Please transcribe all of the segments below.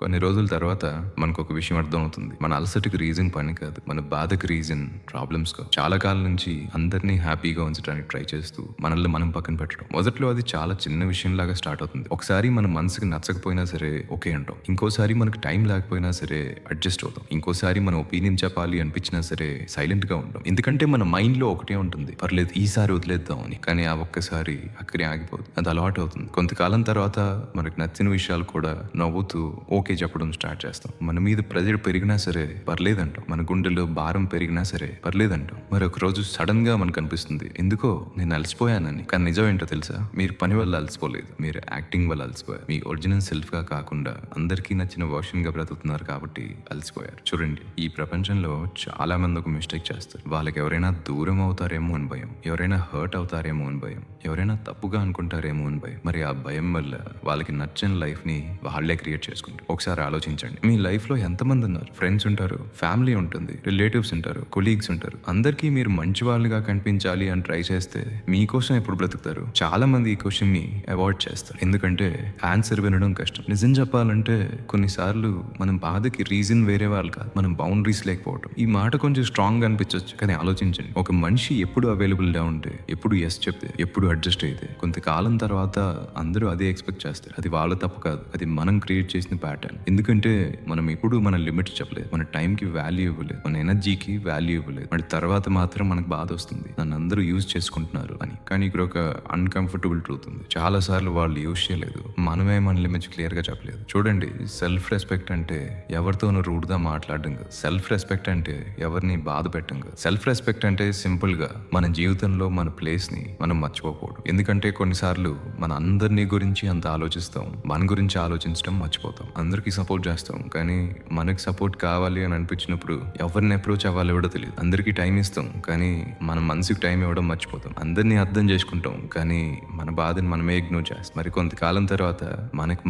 కొన్ని రోజుల తర్వాత మనకొక విషయం అర్థమవుతుంది. మన అలసటకి రీజన్ పని కాదు. మన బాధకి రీజన్ ప్రాబ్లమ్స్ కాదు. చాలా కాలం నుంచి అందరినీ హ్యాపీగా ఉంచడానికి ట్రై చేస్తూ మనల్ని మనం పక్కన పెట్టడం. మొదట్లో అది చాలా చిన్న విషయంలాగా స్టార్ట్ అవుతుంది. ఒకసారి మన మనసుకి నచ్చకపోయినా సరే ఓకే అంటాం. ఇంకోసారి మనకు టైం లేకపోయినా సరే అడ్జస్ట్ అవుతాం. ఇంకోసారి మన ఒపీనియన్ చెప్పాలి అనిపించినా సరే సైలెంట్ గా ఉంటాం. ఎందుకంటే మన మైండ్ లో ఒకటే ఉంటుంది, పర్లేదు ఈసారి వదిలేద్దాం అని. కానీ ఆ ఒక్కసారి అక్కడే ఆగిపోతుంది. అది అలవాటు అవుతుంది. కొంతకాలం తర్వాత మనకు నచ్చిన విషయాలు కూడా నవ్వుతూ ఓకే చెప్పడం స్టార్ట్ చేస్తాం. మన మీద ప్రెజర్ పెరిగినా సరే పర్లేదంటాం. మన గుండెలో భారం పెరిగినా సరే పర్లేదంటాం. మరి ఒక రోజు సడన్ గా మనకు అనిపిస్తుంది ఎందుకో నేను అలసిపోయానని. కానీ నిజం ఏంటో తెలుసా? మీరు పని వల్ల అలసిపోలేదు, మీరు యాక్టింగ్ వల్ల అలసిపోయారు. మీ ఒరిజినల్ సెల్ఫ్ గా కాకుండా అందరికీ నచ్చిన వర్షన్ గా బ్రతుకుతున్నారు కాబట్టి అలసిపోయారు. చూడండి, ఈ ప్రపంచంలో చాలా మంది ఒక మిస్టేక్ చేస్తారు. వాళ్ళకి ఎవరైనా దూరం అవుతారేమో అని భయం, ఎవరైనా హర్ట్ అవుతారేమో అని భయం, ఎవరైనా తప్పుగా అనుకుంటారేమో అని భయం. మరి ఆ భయం వల్ల వాళ్ళకి నచ్చిన లైఫ్ ని వాళ్ళే క్రియేట్ చేసుకుంటారు. ఒకసారి ఆలోచించండి, మీ లైఫ్ లో ఎంతమంది ఉన్నారు? ఫ్రెండ్స్ ఉంటారు, ఫ్యామిలీ ఉంటుంది, రిలేటివ్స్ ఉంటారు, కొలీగ్స్ ఉంటారు. అందరికీ మీరు మంచి వాళ్ళుగా కనిపించాలి అని ట్రై చేస్తే మీకోసం ఎప్పుడు బ్రతుకుతారు? చాలా మంది ఈ క్వశ్చన్ ని అవాయిడ్ చేస్తారు, ఎందుకంటే ఆన్సర్ వినడం కష్టం. నిజం చెప్పాలంటే కొన్నిసార్లు మనం బాధకి రీజన్ వేరే వాళ్ళు కాదు, మనం బౌండరీస్ లేకపోవడం. ఈ మాట కొంచెం స్ట్రాంగ్ అనిపించవచ్చు, కానీ ఆలోచించండి. ఒక మనిషి ఎప్పుడు అవైలబుల్ గా ఉంటే, ఎప్పుడు ఎస్ చెప్తే, ఎప్పుడు అడ్జస్ట్ అయితే కొంతకాలం తర్వాత అందరూ అదే ఎక్స్పెక్ట్ చేస్తారు. అది వాళ్ళ తప్పు కాదు, అది మనం క్రియేట్ చేసిన ప్యాటర్న్. ఎందుకంటే మనం ఎప్పుడు మన లిమిట్స్ చెప్పలేదు, మన టైంకి వాల్యూ ఇవ్వలేదు, మన ఎనర్జీకి వాల్యూ ఇవ్వలేదు. మరి తర్వాత మాత్రం మనకు బాధ వస్తుంది, నన్ను అందరూ యూజ్ చేసుకుంటున్నారు అని. కానీ ఇక్కడ ఒక అన్కంఫర్టబుల్ ట్రూత్ ఉంది. చాలా సార్లు వాళ్ళు యూజ్ చేయలేదు, మనమే మన లిమిట్స్ క్లియర్ గా చెప్పలేదు. చూడండి, సెల్ఫ్ రెస్పెక్ట్ అంటే ఎవరితోనూ రూడ్ గా మాట్లాడడం కాదు. సెల్ఫ్ రెస్పెక్ట్ అంటే ఎవరిని బాధ పెట్టడం కాదు. సెల్ఫ్ రెస్పెక్ట్ అంటే సింపుల్ గా మన జీవితంలో మన ప్లేస్ ని మనం మర్చిపోకూడదు. ఎందుకంటే కొన్నిసార్లు మన అందరినీ గురించి అంత ఆలోచిస్తాం, మన గురించి ఆలోచించడం మర్చిపోతాం. అందరికీ సపోర్ట్ చేస్తాం, కానీ మనకి సపోర్ట్ కావాలి అని అనిపించినప్పుడు ఎవరిని అప్రోచ్ అవ్వాలి ఎవడో తెలియదు. అందరికీ టైం ఇస్తాం, కానీ మన మనసుకి టైం ఇవ్వడం మర్చిపోతాం. అందరినీ అర్థం చేసుకుంటాం, కానీ మన బాధని మనమే ఇగ్నోర్ చేస్తాం. మరి కొంతకాలం తర్వాత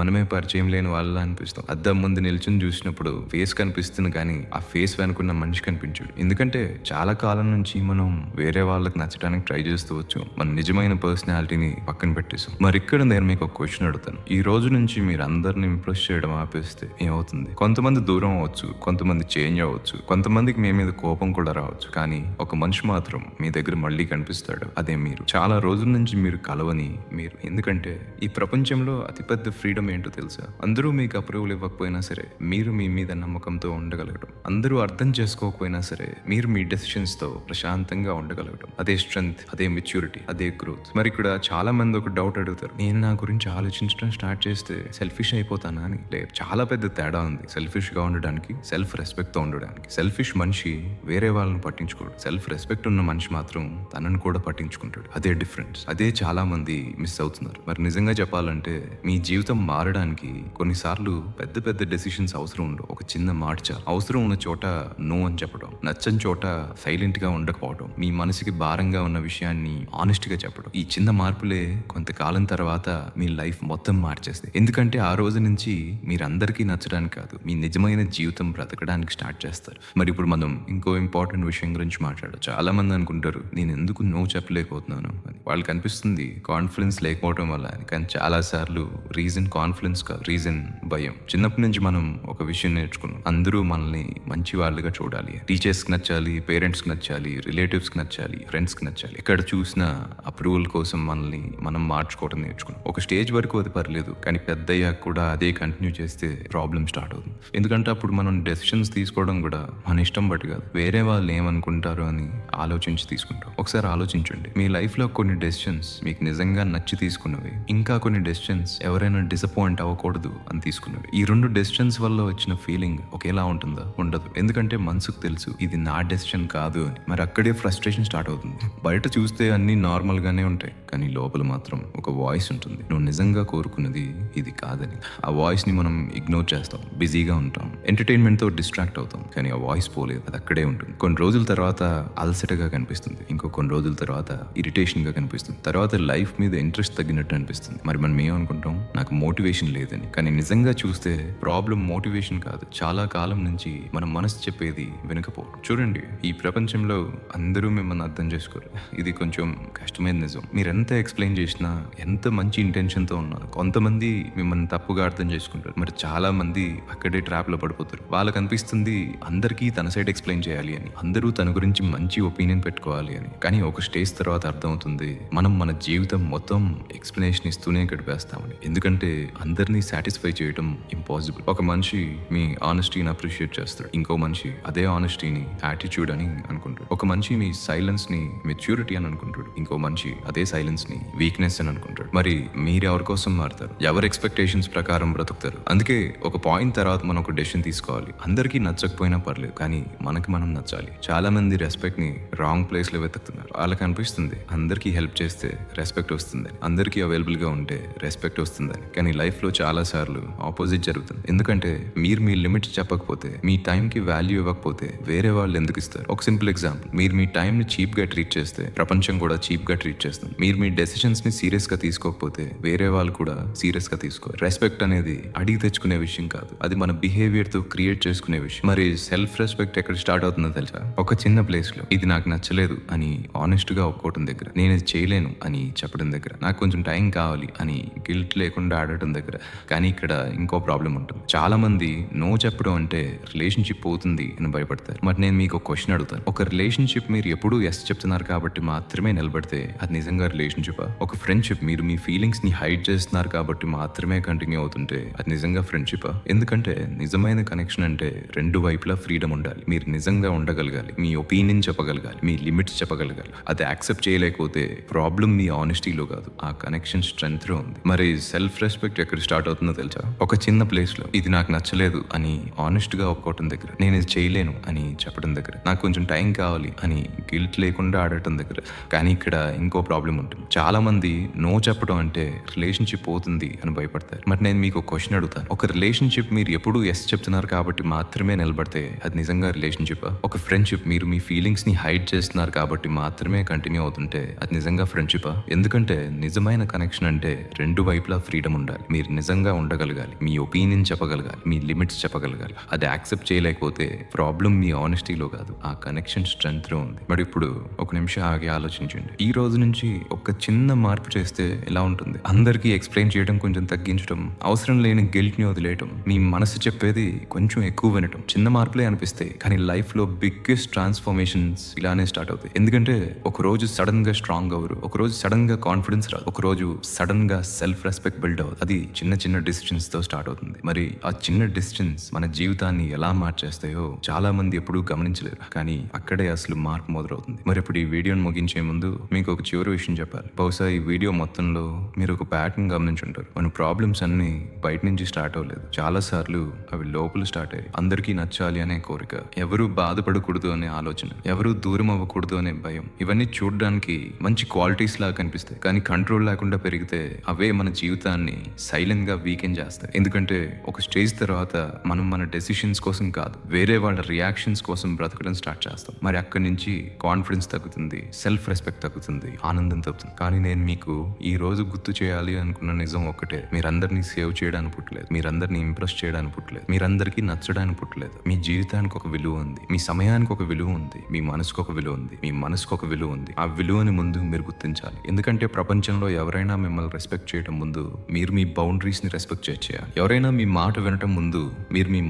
మనమే పరిచయం లేని వాళ్ళ అనిపిస్తాం. అద్దం ముందు నిల్చుని చూసినప్పుడు ఫేస్ కనిపిస్తుంది, కానీ ఆ ఫేస్ వెనుకున్న మనిషి కనిపించడు. ఎందుకంటే చాలా కాలం నుంచి మనం వేరే వాళ్ళకి నచ్చడానికి ట్రై చేస్తూ వచ్చాం, మన నిజమైన పర్సనాలిటీని పక్కన పెట్టేసాం. మరి ఇక్కడ నేను మీకు ఒక క్వశ్చన్ అడుగుతాను. ఈ రోజు నుంచి మీరు అందరిని ఇంప్రెస్ చేయడం ఆపేస్తే ఏమవుతుంది? కొంతమంది దూరం అవ్వచ్చు, కొంతమంది చేంజ్ అవ్వచ్చు, కొంతమందికి మీ మీద కోపం కూడా రావచ్చు, కానీ ఒక మనిషి మాత్రం మీ దగ్గర మళ్ళీ కనిపిస్తాడు, అదే మీరు. చాలా రోజుల నుంచి మీరు కలవని మీరు. ఎందుకంటే ఈ ప్రపంచంలో అతిపెద్ద ఫ్రీడమ్ ఏంటో తెలుసా? అందరూ మీకు అప్రూవల్ ఇవ్వకపోయినా సరే మీరు మీ మీద నమ్మకంతో ఉండగలగడం. అందరూ అర్థం చేసుకోకపోయినా సరే మీరు మీ డెసిషన్స్ తో ప్రశాంతంగా ఉండగలగడం. అదే స్ట్రెంగ్త్, అదే మెచ్యూరిటీ, అదే గ్రోత్. మరి ఇక్కడ చాలా మంది ఒక డౌట్ అడుగుతారు, నేను నా గురించి ఆలోచించడం స్టార్ట్ చేస్తే సెల్ఫిష్ అయిపోతానా అని. లేదు, చాలా పెద్ద తేడా ఉంది సెల్ఫిష్ గా ఉండడానికి, సెల్ఫ్ రెస్పెక్ట్ తో ఉండడానికి. సెల్ఫిష్ మనిషి వేరే వాళ్ళని పట్టించుకోడు, సెల్ఫ్ రెస్పెక్ట్ ఉన్న మనిషి మాత్రం తనను కూడా పట్టించుకుంటాడు. అదే డిఫరెన్స్. అదే చాలా మంది మిస్ అవుతున్నారు. మరి నిజంగా చెప్పాలంటే మీ జీవితం మారడానికి కొన్నిసార్లు పెద్ద పెద్ద డెసిషన్స్ అవసరం ఉండవు. ఒక చిన్న మాట చాలు. అవసరం ఉన్న చోట నో అని చెప్పడం, నచ్చని చోట సైలెంట్ గా ఉండకపోవడం, మీ మనసుకి భారంగా ఉన్న విషయాన్ని ఆనెస్ట్ గా చెప్పడం. ఈ చిన్న మార్పులే కొంతకాలం తర్వాత మీ లైఫ్ మొత్తం మార్చేస్తాయి. ఎందుకంటే ఆ రోజు నుంచి మీరు అందరికీ నచ్చడానికి కాదు, మీ నిజమైన జీవితం బ్రతకడానికి స్టార్ట్ చేస్తారు. మరి ఇప్పుడు మనం ఇంకో ఇంపార్టెంట్ విషయం గురించి మాట్లాడచ్చు. చాలా మంది అనుకుంటారు, నేను ఎందుకు నో చెప్పలేకపోతున్నాను అని. వాళ్ళకి అనిపిస్తుంది కాన్ఫిడెన్స్ లేకపోవడం వల్ల అని. కానీ చాలా సార్లు రీజన్ కాన్ఫిడెన్స్ కాదు, రీజన్ భయం. చిన్నప్పటి నుంచి మనం ఒక విషయం నేర్చుకున్నాం, అందరూ మనల్ని మంచి వాళ్ళుగా చూడాలి, టీచర్స్ కి నచ్చాలి, పేరెంట్స్ కి నచ్చాలి, రిలేటివ్స్ కి నచ్చాలి, ఫ్రెండ్స్ కి నచ్చాలి. ఎక్కడ చూసినా అప్రూవల్ కోసం మనల్ని మనం మార్చుకోవడం నేర్చుకున్నాం. ఒక స్టేజ్ వరకు అది పర్లేదు, కానీ పెద్దయ్యాక కూడా అదే కంటిన్యూ చేస్తే ప్రాబ్లం స్టార్ట్ అవుతుంది. ఎందుకంటే అప్పుడు మనం డెసిషన్స్ తీసుకోవడం కూడా మన ఇష్టం బట్టి కాదు, వేరే వాళ్ళు ఏమనుకుంటారో అని ఆలోచించి తీసుకుంటాం. ఒకసారి ఆలోచించండి, మీ లైఫ్ లో కొన్ని డెసిషన్స్ మీకు నిజంగా నచ్చి తీసుకున్నవి, ఇంకా కొన్ని డెసిషన్స్ ఎవరైనా డిసప్పాయింట్ అవ్వకూడదు అని తీసుకున్నవి. ఈ రెండు డెసిషన్స్ వల్ల వచ్చిన ఫీలింగ్ ఒకేలా ఉంటుందా? ఉండదు. ఎందుకంటే మనసుకు తెలుసు ఇది నా డెసిషన్ కాదు అని. మరి అక్కడే ఫ్రస్ట్రేషన్ స్టార్ట్ అవుతుంది. బయట చూస్తే అన్ని నార్మల్ గానే ఉంటాయి, కానీ లోపల మాత్రం ఒక వాయిస్ ఉంటుంది, నువ్వు నిజంగా కోరుకున్నది ఇది కాదని. ఆ వాయిస్ ని మనం ఇగ్నోర్ చేస్తాం, బిజీగా ఉంటాం, ఎంటర్టైన్మెంట్ తో డిస్ట్రాక్ట్ అవుతాం, కానీ ఆ వాయిస్ పోలేదు, అది అక్కడే ఉంటుంది. కొన్ని రోజుల తర్వాత అలసటగా కనిపిస్తుంది, ఇంకో కొన్ని రోజుల తర్వాత ఇరిటేషన్ గా కనిపిస్తుంది, తర్వాత లైఫ్ మీద ఇంట్రెస్ట్ తగ్గినట్టు అనిపిస్తుంది. మరి మనం ఏమనుకుంటాం, నాకు మోటివేషన్ లేదని. కానీ నిజంగా చూస్తే ప్రాబ్లం మోటివేషన్ కాదు, చాలా కాలం నుంచి మన మనసు చెప్పేది వినకపోవడం. చూడండి, ఈ ప్రపంచంలో అందరూ మిమ్మల్ని అర్థం చేసుకోరు, ఇది కొంచెం కష్టమైన నిజం. మీరెంత ఎక్స్ప్లెయిన్ చేసినా, ఎంత మంచి ఇంటెన్షన్తో ఉన్నారు, కొంతమంది మిమ్మల్ని తప్పుగా అర్థం చేసుకుంటారు. మరి చాలా మంది అక్కడే ట్రాప్ లో పడిపోతారు. వాళ్ళకి అనిపిస్తుంది అందరికీ తన సైడ్ ఎక్స్ప్లెయిన్ చేయాలి అని, అందరూ తన గురించి మంచి ఒపీనియన్ పెట్టుకోవాలి అని. కానీ ఒక స్టేజ్ తర్వాత అర్థమవుతుంది మనం మన జీవితం మొత్తం ఎక్స్ప్లెనేషన్ ఇస్తూనే గడిపేస్తామని. ఎందుకంటే అందరినీ సాటిస్ఫై చేయడం ఇంపాసిబుల్. ఒక మనిషి మీ ఆనెస్టీని అప్రిషియేట్ చేస్తాడు, ఇంకో మనిషి అదే ఆనెస్టీని యాటిట్యూడ్ అని అనుకుంటాడు. ఒక మనిషి మీ సైలెన్స్ ని మెచ్యూరిటీ అని అనుకుంటాడు, ఇంకో మనిషి అదే సైలెన్స్ ని వీక్నెస్ అని అనుకుంటాడు. మరి మీరు ఎవరి కోసం మారుతారు? ఎవరి ఎక్స్పెక్టేషన్స్ ప్రకారం బ్రతుకుతారు? అందుకే ఒక పాయింట్ తర్వాత మనం ఒక డెసిషన్ తీసుకోవాలి. అందరికీ నచ్చకపోయినా పర్లేదు, కానీ మనకి మనం నచ్చాలి. చాలా మంది రెస్పెక్ట్ ని రాంగ్ ప్లేస్ లో వెతుకుతున్నారు. వాళ్ళకి అనిపిస్తుంది అందరికీ హెల్ప్ చేస్తే రెస్పెక్ట్ వస్తుందని, అందరికీ అవైలబుల్ గా ఉంటే రెస్పెక్ట్ వస్తుందని. కానీ లైఫ్ లో చాలా సార్లు ఆపోజిట్ జరుగుతుంది. ఎందుకంటే మీరు మీ లిమిట్స్ చెప్పకపోతే, మీ టైం కి వాల్యూ ఇవ్వకపోతే వేరే వాళ్ళు ఎందుకు ఇస్తారు? ఒక సింపుల్ ఎగ్జాంపుల్, మీరు మీ టైం ని చీప్ గా ట్రీట్ చేస్తే ప్రపంచం కూడా చీప్ గా ట్రీట్ చేస్తుంది. మీరు మీ డెసిషన్స్ ని సీరియస్ గా తీసుకోకపోతే వేరే వాళ్ళు కూడా సీరియస్ గా తీసుకోరు. రెస్పెక్ట్ అనేది అడిగి తెచ్చుకునే విషయం కాదు, అది మన బిహేవియర్ తో క్రియేట్ చేసుకునే విషయం. మరి సెల్ఫ్ రెస్పెక్ట్ ఎక్కడ స్టార్ట్ అవుతుందో తెలుసా? ఒక చిన్న ప్లేస్ లో ఇది నాకు నచ్చలేదు అని ఆనెస్ట్ గా ఒప్పుకోవడం దగ్గర, నేను ఇది చేయలేను అని చెప్పడం దగ్గర, నాకు కొంచెం టైం కావాలి అని గిల్ట్ లేకుండా ఆడటం దగ్గర. కానీ ఇక్కడ ఇంకో ప్రాబ్లం ఉంటుంది. చాలా మంది నో చెప్పడం అంటే రిలేషన్షిప్ పోతుంది అని భయపడతారు. మరి నేను మీకు ఒక క్వశ్చన్ అడుగుతాను, ఒక రిలేషన్షిప్ మీరు ఎప్పుడూ ఎస్ చెప్తున్నారు కాబట్టి మాత్రమే నిలబడితే అది నిజంగా రిలేషన్షిప్? ఒక ఫ్రెండ్షిప్ మీరు మీ ఫీలింగ్స్ ని హైడ్ చేస్తున్నారు కాబట్టి మాత్రమే కంటిన్యూ అవుతుంటే అది నిజంగా ఫ్రెండ్షిప్? ఎందుకంటే నిజమైన కనెక్షన్ అంటే రెండు వైపులా ఫ్రీడమ్ ఉండాలి. మీరు నిజంగా ఉండగలగాలి, మీ ఒపీనియన్ చెప్పగలగాలి, మీ లిమిట్స్ చెప్పగలగాలి. అది యాక్సెప్ట్ చేయలేకపోతే ప్రాబ్లం మీ ఆనెస్టీలో కాదు, ఆ కనెక్షన్ స్ట్రెంగ్త్ లో ఉంది. మరి సెల్ఫ్ రెస్పెక్ట్ ఎక్కడ స్టార్ట్ అవుతుందో తెలుసా? ఒక చిన్న ప్లేస్ లో ఇది నాకు నచ్చలేదు అని ఆనెస్ట్ గా ఒప్పుకోవటం దగ్గర, నేను ఇది చేయలేను అని చెప్పడం దగ్గర, నాకు కొంచెం టైం కావాలి అని గిల్ట్ లేకుండా ఆడటం దగ్గర. కానీ ఇక్కడ ఇంకో ప్రాబ్లం ఉంటుంది. చాలా మంది నో చెప్పడం అంటే రిలేషన్షిప్ పోతుంది అని భయపడతారు. మరి నేను మీకు ఒక క్వశ్చన్ అడుగుతాను, ఒక రిలేషన్షిప్ మీరు ఎప్పుడు ఎస్ చెప్తున్నారు కాబట్టి మాత్రమే నిలబడితే అది నిజంగా రిలేషన్షిప్? ఒక ఫ్రెండ్షిప్ మీరు మీ ఫీలింగ్స్ ని హైడ్ చేస్తున్నారు కాబట్టి మాత్రమే కంటిన్యూ అవుతుంటే అది నిజంగా ఫ్రెండ్షిప్? ఎందుకంటే నిజమైన కనెక్షన్ అంటే రెండు వైపులా ఫ్రీడమ్ ఉండాలి. మీరు నిజంగా ఉండగలగాలి, మీ ఒపీనియన్ చెప్పగలగాలి, మీ లిమిట్స్ చెప్పగలగాలి. అది యాక్సెప్ట్ చేయలేకపోతే ప్రాబ్లం మీ ఆనెస్టీలో కాదు, ఆ కనెక్షన్ స్ట్రెంగ్త్ లో ఉంది. మరి ఇప్పుడు ఒక నిమిషం ఆగి ఆలోచించండి. ఈ రోజు నుంచి ఒక చిన్న మార్పు చేస్తే ఎలా ఉంటుంది? అందరికీ ఎక్స్ప్లెయిన్ చేయడం కొంచెం తగ్గించడం, అవసరం లేని గిల్ట్ ని వదిలేయటం, మీ మనసు చెప్పేది కొంచెం ఎక్కువ వినటం. చిన్న మార్పులే అనిపిస్తాయి, కానీ లైఫ్ లో బిగ్గెస్ట్ ట్రాన్స్ఫర్మేషన్స్ ఇలానే స్టార్ట్ అవుతాయి. ఎందుకంటే ఒక రోజు సడన్ గా స్ట్రాంగ్ అవ్వరు, ఒక రోజు సడన్ గా కాన్ఫిడెన్స్ రాదు, ఒక రోజు సడన్ గా సెల్ఫ్ రెస్పెక్ట్ బిల్డ్ అవుతుంది. అది చిన్న చిన్న డిసిషన్స్ తో స్టార్ట్ అవుతుంది. మరి ఆ చిన్న డిసిషన్స్ మన జీవితాన్ని ఎలా మార్చేస్తాయో చాలా మంది ఎప్పుడూ గమనించలేరు, కానీ అక్కడే అసలు మార్పు మొదలవుతుంది. మరి ఇప్పుడు ఈ వీడియోని ముగించే ముందు మీకు ఒక చివరి విషయం చెప్పాలి. బహుశా ఈ వీడియో మొత్తంలో మీరు ఒక ప్యాటర్న్ గమనించుంటారు. మన ప్రాబ్లమ్స్ అన్ని బయట నుంచి స్టార్ట్ అవ్వలేదు, చాలా సార్లు అవి లోపల స్టార్ట్ అయ్యాయి. అందరికీ నచ్చాలి అనే కోరిక, ఎవరు బాధపడకూడదు అనే ఆలోచన, ఎవరు దూరం అవ్వకూడదు అనే భయం, ఇవన్నీ చూడడానికి మంచి క్వాలిటీస్ లాగా కనిపిస్తాయి. కానీ కంట్రోల్ లేకుండా పెరిగితే అవే మన జీవితాన్ని సైలెంట్ గా వీకెండ్ చేస్తాయి. ఎందుకంటే ఒక స్టేజ్ తర్వాత మనం మన డెసిషన్స్ కోసం కాదు, వేరే వాళ్ళ రియాక్షన్స్ కోసం బ్రతకడం స్టార్ట్ చేస్తాం. మరి అక్కడి నుంచి కాన్ఫిడెన్స్ తగ్గుతుంది, సెల్ఫ్ రెస్పెక్ట్ తగ్గుతుంది, ఆనందం తగ్గుతుంది. కానీ నేను మీకు ఈ రోజు గుర్తు చేయాలి అనుకున్న నిజం ఒక్కటే, మీరందరినీ సేవ్ చేయడానికి పుట్టలేదు, మీరందరినీ ఇంప్రెస్ చేయడానికి పుట్టలేదు, మీరందరికీ నచ్చడానికి పుట్టలేదు. మీ జీవితానికి ఒక విలువ ఉంది, మీ సమయానికి ఒక విలువ ఉంది, మీ మనసుకు ఒక విలువ ఉంది, మీ మనసుకు ఒక విలువ ఉంది. ఆ విలువని ముందు మీరు గుర్తించాలి. ఎందుకంటే ప్రపంచంలో ఎవరైనా మిమ్మల్ని రెస్పెక్ట్ చేయడం ముందు మీరు మీ బౌండరీస్ ని రెస్పెక్ట్ చేయాలి. ఎవరైనా మీ మాట వినటం ముందు మీరు మీ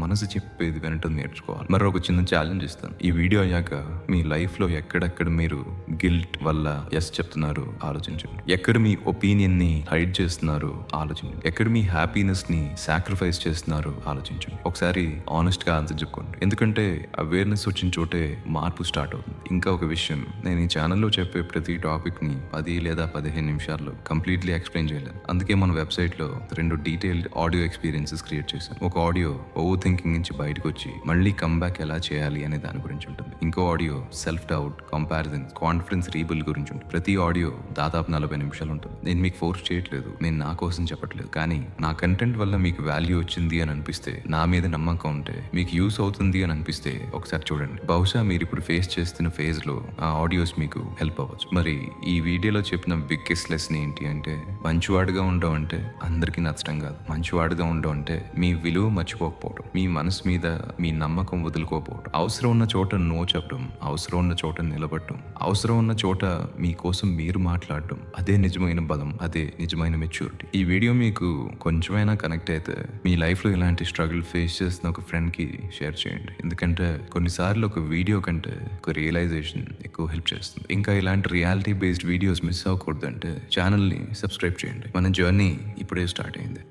మనసు చెప్పేది వినటం నేర్చుకోవాలి. మరి ఒక చిన్న ఛాలెంజ్ ఇస్తాను. ఈ వీడియో అయ్యాక మీ లైఫ్ లో ఎక్కడెక్కడ మీరు గిల్ట్ వల్ల ఎస్ చెప్తున్నారు ఆలోచించండి. ఎక్కడ మీ ఒపీనియన్ ని హైడ్ చేస్తున్నారు ఆలోచించండి. ఎక్కడ మీ హ్యాపీనెస్ ని సాక్రిఫైస్ చేస్తున్నారు ఆలోచించండి. ఒకసారి ఆనెస్ట్ గా ఆన్సర్ చెప్పుకోండి. ఎందుకంటే అవేర్నెస్ వచ్చిన చోటే మార్పు స్టార్ట్ అవుతుంది. ఇంకా ఒక విషయం, నేను ఈ ఛానల్లో చెప్పే ప్రతి టాపిక్ ని 10 లేదా 15 నిమిషాల్లో కంప్లీట్లీ ఎక్స్ప్లెయిన్ చేయలేదు. అందుకే మన వెబ్సైట్ లో 2 డీటెయిల్డ్ ఆడియో ఎక్స్పీరియన్సెస్ క్రియేట్ చేశాను. ఒక ఆడియో ఓవర్ థింకింగ్ నుంచి బయటకు వచ్చి మళ్ళీ కమ్బ్యాక్ ఎలా చేయాలి అనే దాని గురించి ఉంటుంది. ఇంకో audio self doubt, comparison, confidence rebuild గురించి ఉంటుంది. ప్రతి ఆడియో దాదాపు 40 నిమిషాలు ఉంటుంది. నేను మీకు ఫోర్స్ చేయట్లేదు, నేను నా కోసం చెప్పట్లేదు. కానీ నా కంటెంట్ వల్ల మీకు వాల్యూ వచ్చింది అని అనిపిస్తే, నా మీద నమ్మకం ఉంటే, మీకు యూస్ అవుతుంది అని అనిపిస్తే ఒకసారి చూడండి. బహుశా మీరు ఇప్పుడు ఫేస్ చేస్తున్న ఫేజ్ లో ఆ ఆడియోస్ మీకు హెల్ప్ అవ్వచ్చు. మరి ఈ వీడియోలో చెప్పిన బిగ్గెస్ట్ లెసన్ ఏంటి అంటే, మంచివాడుగా ఉండడం అంటే అందరికీ నచ్చడం కాదు, మంచివాడుగా ఉండడం అంటే మీ విలువ మర్చిపోకపోవడం. మీ మనసు మీద మీ నమ్మకం వదులుకోకపోవడం, అవసరం ఉన్న చోట నో చెప్పడం, అవసరం ఉన్న చోట నిలబడటం, అవసరం ఉన్న చోట మీకోసం మీరు మాట్లాడటం, అదే నిజమైన బలం, అదే నిజమైన మెచ్యూరిటీ. ఈ వీడియో మీకు కొంచెమైనా కనెక్ట్ అయితే మీ లైఫ్లో ఇలాంటి స్ట్రగుల్ ఫేస్ చేస్తున్న ఒక ఫ్రెండ్కి షేర్ చేయండి. ఎందుకంటే కొన్నిసార్లు ఒక వీడియో కంటే ఒక రియలైజేషన్ ఎక్కువ హెల్ప్ చేస్తుంది. ఇంకా ఇలాంటి రియాలిటీ బేస్డ్ వీడియోస్ మిస్ అవ్వకూడదంటే ఛానల్ని సబ్స్క్రైబ్ చేయండి. మన జర్నీ ఇప్పుడే స్టార్ట్ అయింది.